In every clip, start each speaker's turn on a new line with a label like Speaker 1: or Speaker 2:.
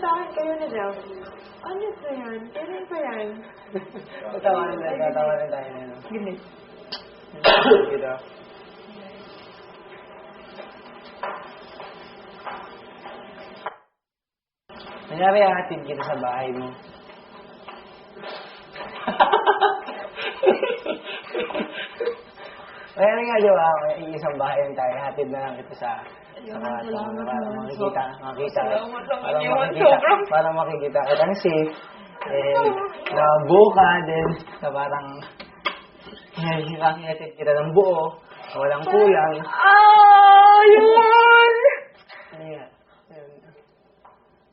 Speaker 1: sa akin kayo na daw. Ano ba yan? Kailan pa yan?
Speaker 2: Tatawanan tayo na yun.
Speaker 1: Gini.
Speaker 2: Dito. Nangyari hatid kita sa bahay mo. Kaya nga, di ba? Isang bahay lang tayo. Hatid na lang kita sa kwarto. Para makikita kita ng safe. And nabuo ka din na parang hatid kita ng buo. Walang kulang.
Speaker 1: Yun!
Speaker 2: Ano yan?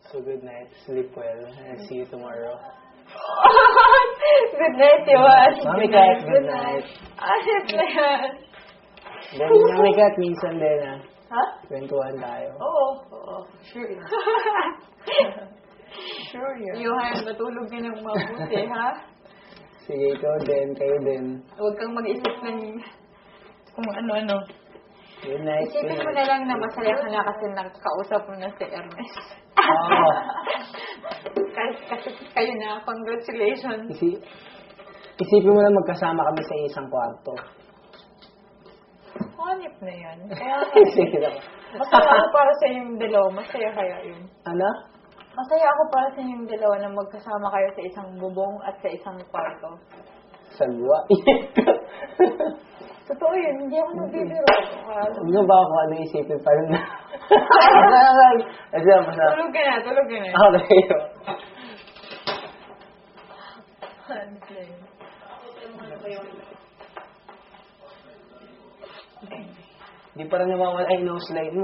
Speaker 2: So good night. Sleep well. And see you tomorrow.
Speaker 1: Good night, Iwan.
Speaker 2: Mami Kat, good night.
Speaker 1: Ayos na yan.
Speaker 2: Then, Mami Kat, minsan din
Speaker 1: Ha?
Speaker 2: kwentuhan tayo.
Speaker 1: Oo. Sure yun. Sure yun. Johan, matulog ka ng mabuti, ha?
Speaker 2: Sige, ikaw din, kayo din.
Speaker 1: Huwag kang mag-isip ng kung ano-ano.
Speaker 2: Good night.
Speaker 1: Isipin mo na lang na masaya ka na kasi nakakausap mo na si Ernest.
Speaker 2: Oo.
Speaker 1: Kasi kayo na, congratulations.
Speaker 2: Isipin mo na magkasama kami sa isang kwarto.
Speaker 1: Hanip na yan. Kaya
Speaker 2: Sige na.
Speaker 1: masaya ako para sa inyong dalawa. Masaya kaya yun.
Speaker 2: Ano?
Speaker 1: Masaya ako para sa inyong dalawa na magkasama kayo sa isang bubong at sa isang kwarto.
Speaker 2: Sagwa.
Speaker 1: Totoo yun, hindi ako nagbibiro.
Speaker 2: Huwag na ba ako ano isipin pa rin na?
Speaker 1: Tulog ka na.
Speaker 2: Okay. Di pa rin nawawala yung nose light mo.